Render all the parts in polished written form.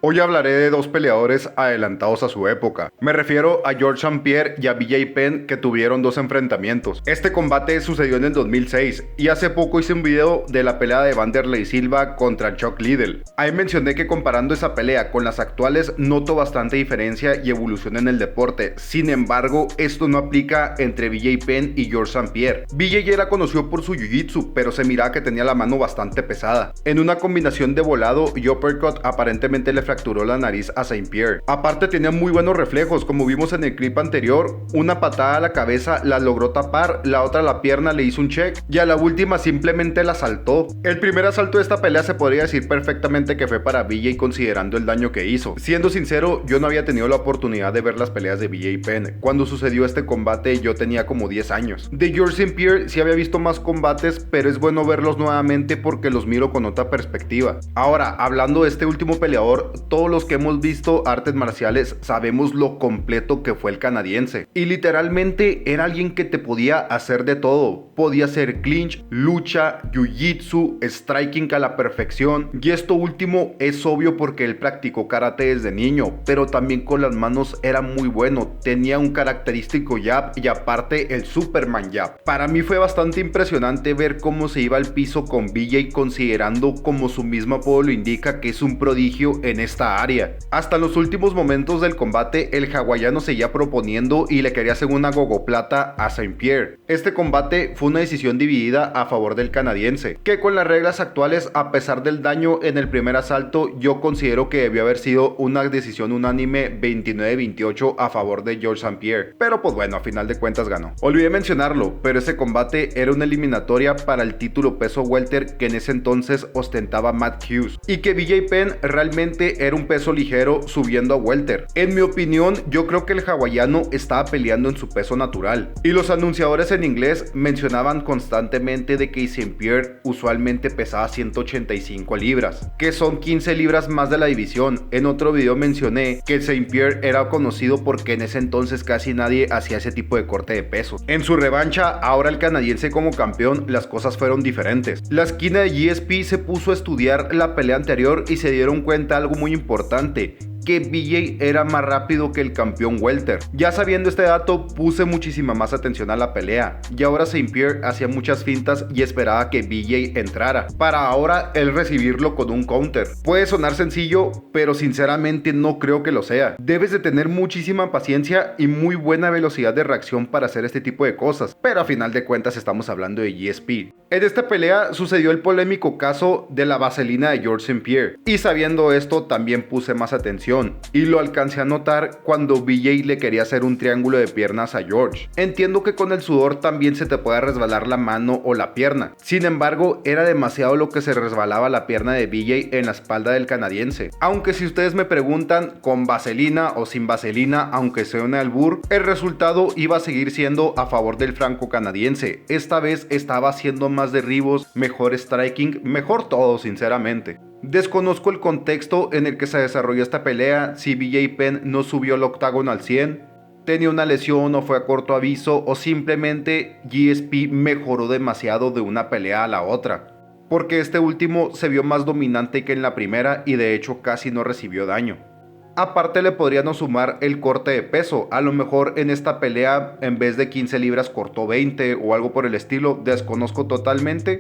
Hoy hablaré de dos peleadores adelantados a su época. Me refiero a Georges St-Pierre y a BJ Penn, que tuvieron dos enfrentamientos. Este combate sucedió en el 2006 y hace poco hice un video de la pelea de Wanderlei Silva contra Chuck Liddell. Ahí mencioné que comparando esa pelea con las actuales noto bastante diferencia y evolución en el deporte. Sin embargo, esto no aplica entre BJ Penn y Georges St-Pierre. BJ era conocido por su jiu-jitsu, pero se miraba que tenía la mano bastante pesada. En una combinación de volado y uppercut aparentemente le fracturó la nariz a St-Pierre. Aparte tenía muy buenos reflejos, como vimos en el clip anterior. Una patada a la cabeza la logró tapar, la otra a la pierna le hizo un check y a la última simplemente la saltó. El primer asalto de esta pelea se podría decir perfectamente que fue para BJ considerando el daño que hizo. Siendo sincero, yo no había tenido la oportunidad de ver las peleas de BJ Penn. Cuando sucedió este combate yo tenía como 10 años. De Georges St-Pierre sí había visto más combates, pero es bueno verlos nuevamente porque los miro con otra perspectiva. Ahora, hablando de este último peleador, todos los que hemos visto artes marciales sabemos lo completo que fue el canadiense. Y literalmente era alguien que te podía hacer de todo. Podía hacer clinch, lucha, jiu-jitsu, striking a la perfección. Y esto último es obvio porque él practicó karate desde niño, pero también con las manos era muy bueno. Tenía un característico jab y aparte el Superman jab. Para mí fue bastante impresionante ver cómo se iba al piso con BJ, considerando, como su mismo apodo lo indica, que es un prodigio en esta área. Hasta los últimos momentos del combate el hawaiano seguía proponiendo y le quería hacer una gogoplata a St-Pierre. Este combate fue una decisión dividida a favor del canadiense, que con las reglas actuales, a pesar del daño en el primer asalto, yo considero que debió haber sido una decisión unánime 29-28 a favor de Georges St-Pierre, pero pues bueno, a final de cuentas ganó. Olvidé mencionarlo, pero ese combate era una eliminatoria para el título peso welter que en ese entonces ostentaba Matt Hughes, y que BJ Penn realmente era un peso ligero subiendo a welter. En mi opinión, yo creo que el hawaiano estaba peleando en su peso natural, y los anunciadores en inglés mencionaban constantemente de que St-Pierre usualmente pesaba 185 libras, que son 15 libras más de la división. En otro video mencioné que St-Pierre era conocido porque en ese entonces casi nadie hacía ese tipo de corte de peso. En su revancha, ahora el canadiense como campeón, las cosas fueron diferentes. La esquina de GSP se puso a estudiar la pelea anterior y se dieron cuenta algo muy importante, que BJ era más rápido que el campeón welter. Ya sabiendo este dato, puse muchísima más atención a la pelea, y ahora St-Pierre hacía muchas fintas y esperaba que BJ entrara, para ahora él recibirlo con un counter. Puede sonar sencillo, pero sinceramente no creo que lo sea. Debes de tener muchísima paciencia y muy buena velocidad de reacción para hacer este tipo de cosas, pero a final de cuentas estamos hablando de GSP. En esta pelea sucedió el polémico caso de la vaselina de Georges St-Pierre, y sabiendo esto también puse más atención, y lo alcancé a notar cuando BJ le quería hacer un triángulo de piernas a George. Entiendo que con el sudor también se te puede resbalar la mano o la pierna, sin embargo era demasiado lo que se resbalaba la pierna de BJ en la espalda del canadiense. Aunque si ustedes me preguntan, con vaselina o sin vaselina, aunque sea un albur, el resultado iba a seguir siendo a favor del franco canadiense. Esta vez estaba haciendo más derribos, mejor striking, mejor todo sinceramente. Desconozco el contexto en el que se desarrolló esta pelea, si BJ Penn no subió al octágono al 100, tenía una lesión o fue a corto aviso, o simplemente GSP mejoró demasiado de una pelea a la otra, porque este último se vio más dominante que en la primera y de hecho casi no recibió daño. Aparte le podríamos sumar el corte de peso, a lo mejor en esta pelea en vez de 15 libras cortó 20 o algo por el estilo, desconozco totalmente.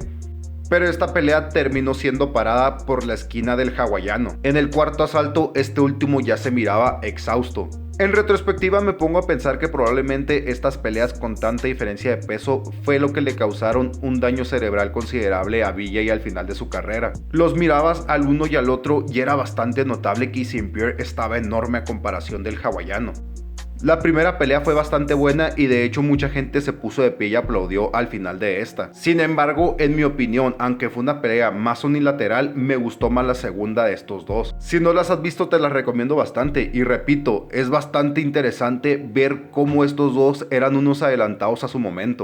Pero esta pelea terminó siendo parada por la esquina del hawaiano. En el cuarto asalto, este último ya se miraba exhausto. En retrospectiva me pongo a pensar que probablemente estas peleas con tanta diferencia de peso fue lo que le causaron un daño cerebral considerable a BJ al final de su carrera. Los mirabas al uno y al otro y era bastante notable que St-Pierre estaba enorme a comparación del hawaiano. La primera pelea fue bastante buena y de hecho mucha gente se puso de pie y aplaudió al final de esta. Sin embargo, en mi opinión, aunque fue una pelea más unilateral, me gustó más la segunda de estos dos. Si no las has visto te las recomiendo bastante y repito, es bastante interesante ver cómo estos dos eran unos adelantados a su momento.